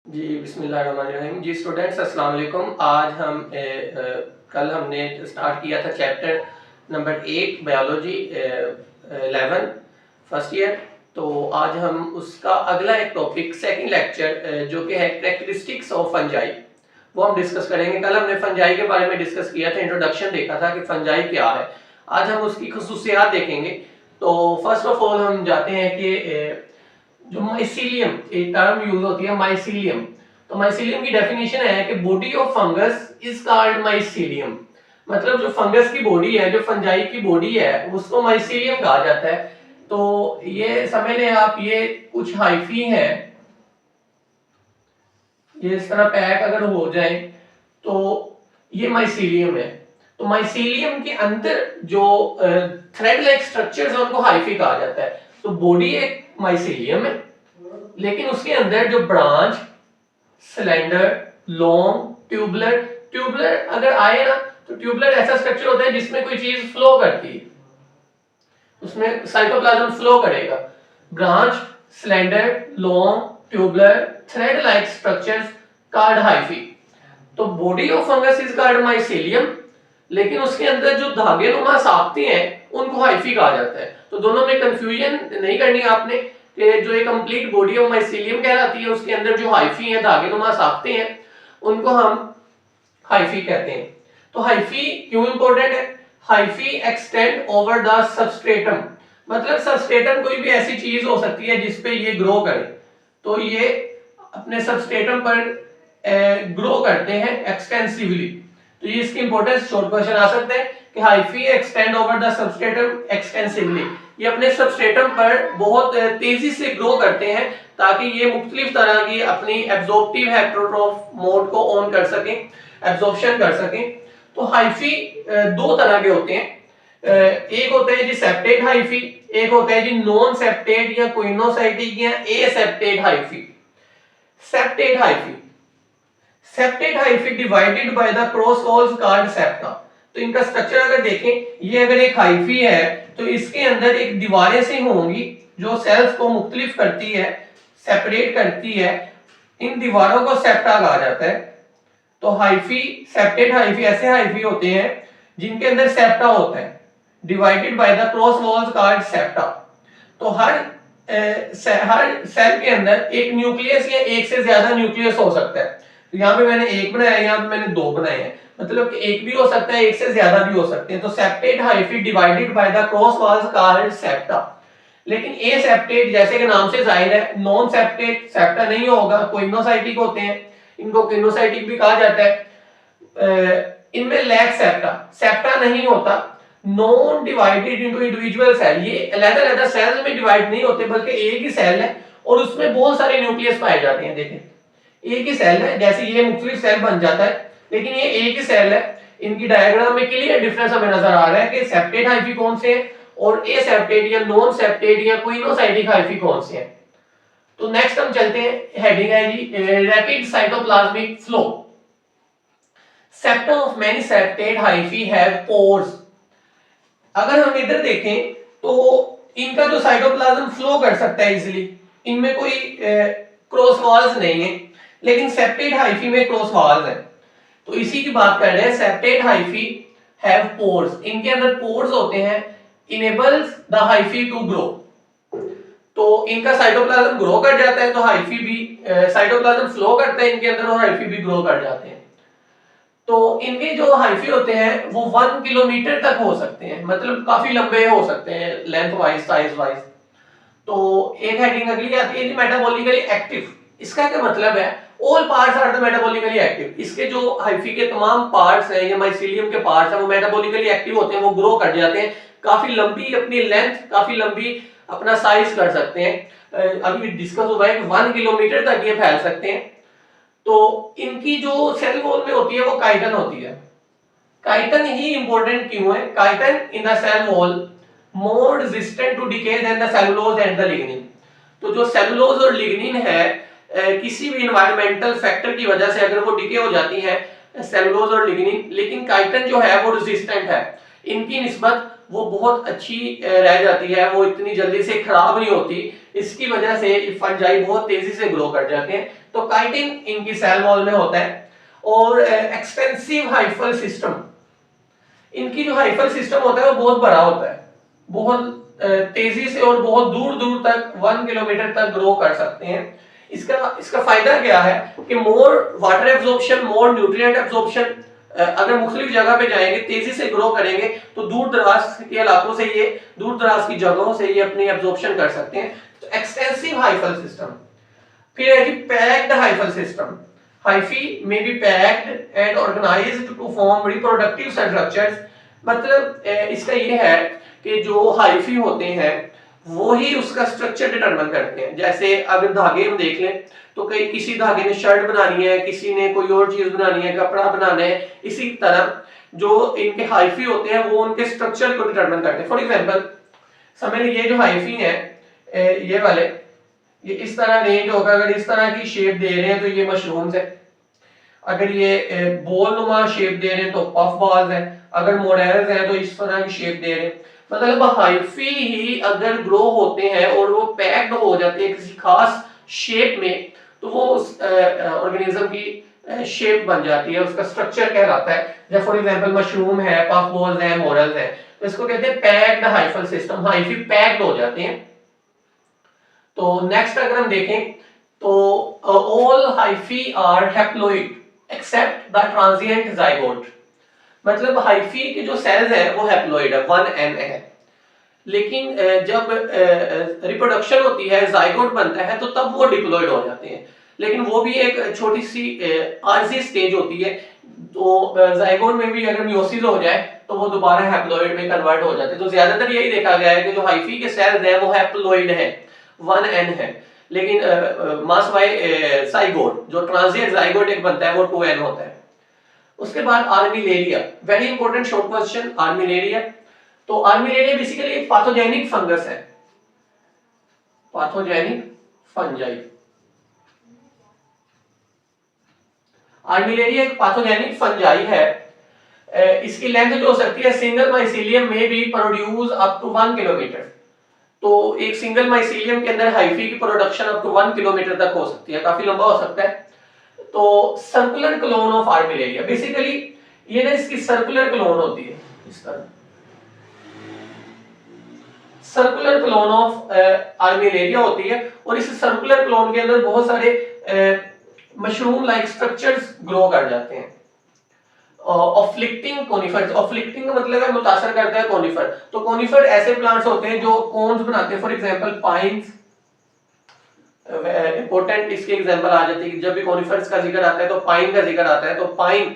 जी, बिस्मिल्लाहिर्रहमानिर्रहीम। जी स्टूडेंट्स अस्सलाम वालेकुम। आज हम कल हमने स्टार्ट किया था chapter number 8 biology 11 first year. तो आज हम उसका अगला एक टॉपिक सेकंड लेक्चर जो कि है कैरेक्टरिस्टिक्स ऑफ फंजाई, वो हम डिस्कस करेंगे। कल हमने फंजाई के बारे में डिस्कस किया था, इंट्रोडक्शन देखा था कि फंजाई क्या है। आज हम उसकी खसूसियात देखेंगे। तो फर्स्ट ऑफ ऑल हम जाते हैं कि जो माइसीलियम एक टर्म यूज होती है माइसीलियम। तो माइसीलियम की डेफिनेशन है कि body of fungus is called mycelium. मतलब जो फंगस की बॉडी है, जो फंजाई की बॉडी है, उसको माइसीलियम कहा जाता है। तो ये समझ लें आप, ये कुछ हाइफी है, ये इस तरह पैक अगर हो जाए तो ये माइसीलियम है। तो माइसीलियम के अंदर जो थ्रेड लाइक स्ट्रक्चर्स है उनको हाइफी कहा जाता है। तो बॉडी एक माइसीलियम है, लेकिन उसके अंदर जो branch, cylinder, long, tubular, tubular अगर आए ना तो ट्यूबुलर ऐसा स्ट्रक्चर होता है जिसमें कोई चीज फ्लो करती है, उसमें साइटोप्लाज्म फ्लो करेगा। Branch, cylinder, long, tubular, thread like structures called hyphae. तो body of fungus is called mycelium, लेकिन उसके अंदर जो धागे नुमा साख्तें हैं उनको हाइफी कहा जाता है। तो दोनों में कंफ्यूजन नहीं करनी आपने कि जो एक कंप्लीट बॉडी ऑफ माइसीलियम कहलाती है, उसके अंदर जो हाइफी है, धागे नुमा साख्तें हैं, उनको हम हाइफी कहते हैं। तो हाइफी क्यों इंपॉर्टेंट है? Hyphae extend over the substratum. मतलब सबस्ट्रेटम कोई भी ऐसी चीज हो सकती है जिसपे ये ग्रो करे, तो ये अपने सबस्ट्रेटम पर ग्रो करते हैं एक्सटेंसिवली। तो ये इसकी इंपॉर्टेंस, शॉर्ट क्वेश्चन आ सकते हैं कि hyphae extend over the substratum extensively. ये अपने सबस्ट्रेटम पर बहुत तेजी से ग्रो करते हैं ताकि ये मुख्तलिफ तरह की अपनी एब्जॉर्प्टिव हेटेरोट्रोफ मोड को ऑन कर सकें, एब्जॉर्प्शन कर सकें। तो हाइफी दो तरह के होते हैं। एक होता है जी सेप्टेट हाइफी, एक होता है जी नॉन सेप्टेट या क्विनोसाइटिक या aseptate hyphae. Septate hyphae, septate hyphae divided by the cross walls called septa. तो इनका स्ट्रक्चर अगर देखें, ये अगर एक हाइफी है तो इसके अंदर एक दीवारें से होंगी जो सेल्स को मुख्तलिफ करती है, सेपरेट करती है। इन दीवारों को सेप्टा कहा जाता है। तो हाइफी, सेप्टेट हाइफी ऐसे हाइफी होते हैं जिनके अंदर सेप्टा होता है, divided by the cross walls called septa. तो हर सेल के अंदर एक न्यूक्लियस या एक से ज्यादा न्यूक्लियस हो सकता है। तो यहाँ पे मैंने एक बनाया है, यहाँ पे मैंने दो बनाए हैं, मतलब कि एक भी हो सकता है, एक से ज्यादा भी हो सकते हैं। तो septate hyphae divided by the cross walls called septa. लेकिन ए सेप्टेट जैसे कि नाम से जाहिर है, नॉन सेप्टेट सेप्टा नहीं होगा, क्विनोसाइटिक होते हैं, इनको क्विनोसाइटिक भी कहा जाता है। इनमें लैक सेप्टा, सेप्टा नहीं होता। Non divided into individual cell, ये अलग-अलग सेल्स में डिवाइड नहीं होते बल्कि एक ही सेल है और उसमें बहुत सारे न्यूक्लियस पाए जाते हैं। देखें एक ही सेल है, जैसे ये मुख्तलिफ सेल बन जाता है, लेकिन ये एक ही सेल है। इनकी डायग्राम में क्लियर डिफरेंस हमें नजर आ रहा है कि सेप्टेट हाइफी कौन से हैं और एसेप्टेट या नॉन सेप्टेट या क्विनोसाइटिक हाइफी कौन से हैं। तो नेक्स्ट हम चलते हैं, हेडिंग है जी rapid cytoplasmic flow. Septa of many septate hyphae have pores. अगर हम इधर देखें तो इनका जो साइटोप्लाज्म फ्लो कर सकता है इजीली, इनमें कोई क्रॉस वॉल्स नहीं है, लेकिन सेप्टेट हाइफी में क्रॉस वॉल्स है। तो इसी की बात कर रहे हैं, सेप्टेट हाइफी हैव पोर्स, इनके अंदर पोर्स होते हैं, enables the hyphae to grow. तो इनका साइटोप्लाज्म ग्रो कर जाता है तो हाइफी भी साइटोप्लाज्म फ्लो करता है इनके अंदर और हाइफी भी ग्रो कर जाते हैं। तो इनके जो हाइफी होते हैं वो 1 किलोमीटर तक हो सकते हैं, मतलब काफी लंबे हो सकते हैं लेंथ वाइज, साइज वाइज। तो एक हेडिंग अगली आती है मेटाबॉलिकली एक्टिव। इसका क्या मतलब है? All parts are the metabolically active. इसके जो हाइफी के तमाम पार्ट्स हैं या माइसीलियम के पार्ट्स हैं वो मेटाबॉलिकली एक्टिव होते हैं, वो ग्रो कर जाते हैं, काफी लंबी अपनी लेंथ, काफी लंबी अपना साइज कर सकते हैं। अभी डिस्कस हुआ है कि 1 किलोमीटर तक ये फैल सकते हैं। तो इनकी जो सेल वॉल में होती है वो काइटन होती है। काइटन ही इंपॉर्टेंट क्यों है? Chitin in the cell wall more resistant to decay than the cellulose and the lignin. तो जो सेलुलोज और लिग्निन है, किसी भी एनवायरमेंटल फैक्टर की वजह से अगर वो डिके हो जाती है सेलुलोज और लिग्निन, लेकिन काइटन जो है वो रेजिस्टेंट है, इनकी निस्बत वो बहुत अच्छी रह जाती है, वो इतनी जल्दी से खराब नहीं होती। इसकी वजह से फंजाई बहुत तेजी से ग्रो कर जाते हैं। तो काइटिन इनकी सेल वॉल में होता है। और एक्सटेंसिव हाइफल सिस्टम, इनकी जो हाइफल सिस्टम होता है वो बहुत बड़ा होता है, बहुत तेजी से और बहुत दूर दूर तक 1 किलोमीटर तक ग्रो कर सकते हैं। इसका इसका फायदा क्या है कि मोर वाटर एब्जॉर्प्शन, मोर न्यूट्रिएंट एब्जॉर्प्शन। अगर मुख्तलिफ जगह पे जाएंगे, तेजी से ग्रो करेंगे, तो दूर दराज के इलाकों से ये, दूर दराज की जगहों से ये अपनी एब्जॉर्प्शन कर सकते हैं। तो एक्सटेंसिव हाइफल सिस्टम। फिर है कि पैक्ड हाइफल सिस्टम। हाइफी में be packed and organised to form reproductive structures. मतलब इसका ये है कि जो हाइफी होते हैं वो ही उसका स्ट्रक्चर डिटरमाइन करते हैं। जैसे अगर धागे हम देख लें तो कई किसी धागे ने शर्ट बनानी है, किसी ने कोई और चीज बनानी है, कपड़ा बनाना है। इसी तरह जो इनके हाइफी होते हैं वो उनके स्ट्रक्चर को डिटरमाइन करते हैं। फॉर एग्जांपल समझ लीजिए ये जो हाइफी है ये वाले, ये इस तरह रेंज होगा। अगर इस तरह की शेप दे रहे हैं तो ये मशरूम्स है। अगर ये बॉल नुमा शेप दे रहे हैं तो पफ बॉल्स है। अगर मॉडल्स हैं तो इस तरह की शेप दे रहे हैं। मतलब हाइफी ही अगर ग्रो होते हैं और वो पैक्ड हो जाते हैं किसी खास शेप में, तो वो उस ऑर्गेनिज्म की शेप बन जाती है, उसका स्ट्रक्चर कहलाता है। जैसे फॉर एग्जांपल मशरूम है, पफ बॉल्स हैं, मॉडल्स हैं, तो इसको कहते हैं packed hyphal system. Hyphae packed हो जाते हैं। तो नेक्स्ट अगर हम देखें तो all hyphae are haploid except the transient zygote. मतलब हाइफी के जो सेल्स हैं वो हैप्लॉइड है, 1n है। लेकिन जब रिप्रोडक्शन होती है, जाइगोट बनता है, तो तब वो डिप्लॉइड हो जाते हैं। लेकिन वो भी एक छोटी सी आरजी स्टेज होती है। तो जाइगोट में भी अगर मियोसिस हो जाए तो वो दोबारा हैप्लॉइड में कन्वर्ट हो जाते हैं। तो ज्यादातर यही देखा गया है कि जो हाइफी के सेल्स हैं वो हैप्लॉइड है, 1n है। लेकिन मास बाय जाइगोट, जो ट्रांजिएंट जाइगोट एक बनता है वो 2n होता है। उसके बाद आर्मिलेरिया, वेरी इंपॉर्टेंट शॉर्ट क्वेश्चन। आर्मिलेरिया, तो आर्मिलेरिया बेसिकली एक पैथोजेनिक फंगस है, पैथोजेनिक फंजाई। आर्मिलेरिया एक पैथोजेनिक फंजाई है। इसकी लेंथ जो हो सकती है सिंगल माइसीलियम में भी प्रोड्यूस अप टू 1 किलोमीटर। तो एक सिंगल माइसीलियम के अंदर हाइफी की प्रोडक्शन अप टू 1 किलोमीटर तक हो सकती है, काफी लंबा हो सकता है। तो सर्कुलर क्लोन ऑफ आर्मिलेरिया, बेसिकली ये ना इसकी सर्कुलर क्लोन होती है, इस तरह सर्कुलर क्लोन ऑफ आर्मिलेरिया होती है। और इस सर्कुलर क्लोन के अंदर बहुत सारे मशरूम लाइक स्ट्रक्चर्स ग्रो कर जाते हैं। ऑफ्लिक्टिंग कोनिफर, ऑफ्लिक्टिंग का मतलब है मुतासर करता है कोनिफर। तो कोनिफर ऐसे प्लांट्स होते हैं जो कोन्स बनाते हैं। फॉर एग्जांपल पाइन्स, इंपॉर्टेंट इसके एग्जांपल आ जाते हैं। जब भी कोनिफर्स का जिक्र आता है तो पाइन का जिक्र आता है। तो पाइन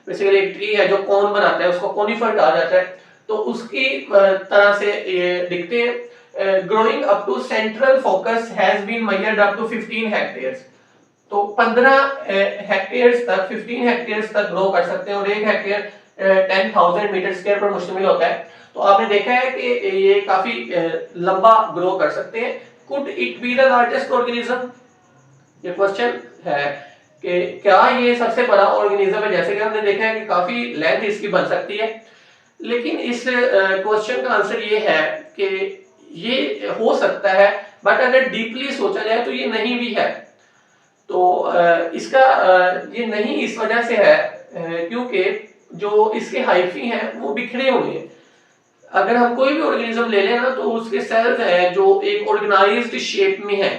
बेसिकली एक ट्री है जो कोन बनाता है, उसको कोनिफर कहा जाता है। तो उसकी तरह से ये दिखते हैं। Growing up to central focus has been measured up to 15 hectares. तो 15 हेक्टेयर्स तक, 15 हेक्टेयर्स तक ग्रो कर सकते हैं। और 1 हेक्टेयर 10,000 मीटर स्क्वायर पर मुश्तमिल होता है। तो आपने देखा है कि ये काफी लंबा ग्रो कर सकते हैं। Could it be the largest organism, ये क्वेश्चन है कि क्या ये सबसे बड़ा ऑर्गेनिज्म है। जैसे कि हमने देखा है कि काफी लेंथ इसकी बन सकती है। लेकिन इस क्वेश्चन का आंसर ये है कि ये हो सकता है, बट अगर डीपली सोचा जाए तो ये नहीं भी है। तो इसका ये नहीं इस वजह से है क्योंकि जो इसके हाइफी हैं वो बिखरे हुए हैं। अगर हम कोई भी ऑर्गेनिज्म ले लें ना तो उसके सेल्स हैं जो एक ऑर्गेनाइज्ड शेप में है।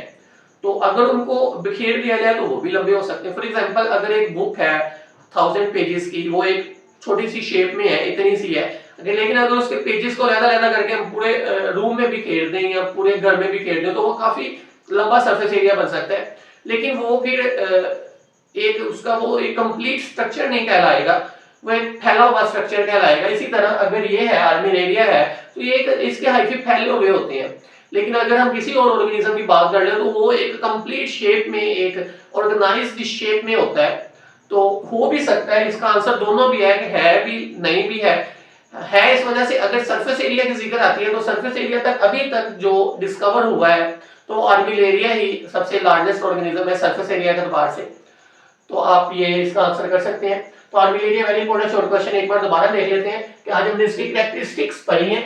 तो अगर उनको बिखेर दिया जाए तो वो भी लंबे हो सकते हैं। फॉर एग्जांपल अगर एक बुक है 1000 पेजेस की, वो एक छोटी सी शेप में है, इतनी सी है, लेकिन अगर उसके पेजेस को अलग-अलग करके हम पूरे रूम में बिखेर दें या पूरे घर में बिखेर दें तो वो काफी लंबा सरफेस एरिया बन सकता है। लेकिन वो फिर एक उसका वो एक कंप्लीट स्ट्रक्चर नहीं कहलाएगा, वो एक फैला हुआ स्ट्रक्चर कहलाएगा। इसी तरह अगर ये है आर्मिलेरिया है तो ये इसके हाइफी फैले हुए होते हैं। लेकिन अगर हम किसी और ऑर्गेनिज्म की बात कर ले तो वो एक कंप्लीट शेप में, एक ऑर्गेनाइज्ड शेप में होता है। तो हो भी सकता है, इसका आंसर दोनों भी है कि है भी नहीं भी है इस वजह से अगर सरफेस एरिया की जिक्र आती है तो सरफेस एरिया तक अभी तक जो डिस्कवर हुआ है तो आर्मिलेरिया ही सबसे लार्जेस्ट ऑर्गेनिज्म है सरफेस एरिया के एतबार से। तो आप ये इसका आंसर कर सकते हैं। तो आर्मिलेरिया वेरी इंपॉर्टेंट शॉर्ट क्वेश्चन एक बार दोबारा देख लेते हैं कि आज हमने इसकी कैरेक्टरिस्टिक्स पढ़ी हैं।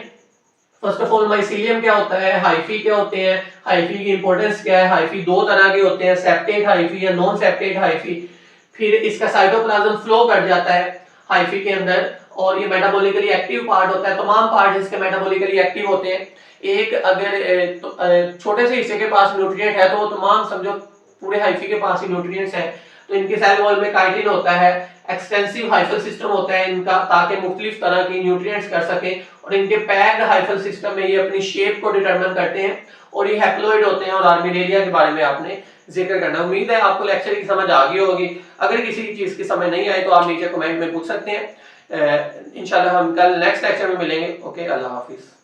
फर्स्ट ऑफ ऑल माइसीलियम क्या होता है, हाइफी क्या होते हैं, हाइफी की इंपॉर्टेंस क्या है। हाइफी दो तरह के होते हैं, सेप्टेट हाइफी या नॉन सेप्टेट हाइफी। फिर इसका साइटोप्लाज्म फ्लो कट जाता है हाइफी के अंदर और ये मेटाबॉलिकली एक्टिव पार्ट होता है। तमाम पार्ट इसके मेटाबॉलिकली एक्टिव होते हैं। एक अगर छोटे से हिस्से के पास न्यूट्रिएंट है तो वो तमाम समझो पूरे हाइफी के पास ही न्यूट्रिएंट्स हैं। तो इनके सेल वॉल में काइटिन होता है, एक्सटेंसिव हाइफल सिस्टम होता है इनका, ताकि मुख्तलिफ तरह की न्यूट्रिएंट्स कर सके। और इनके पैक्ड हाइफल सिस्टम में ये अपनी शेप को डिटरमिन करते हैं और ये हैप्लॉइड होते हैं। और आर्मिलेरिया के बारे में आपने जिक्र करना। उम्मीद है आपको लेक्चर की समझ आ गई होगी। अगर किसी चीज की समझ नहीं आई तो आप नीचे कमेंट में पूछ सकते हैं। इंशाल्लाह हम कल नेक्स्ट लेक्चर में मिलेंगे। ओके, अल्लाह हाफिज।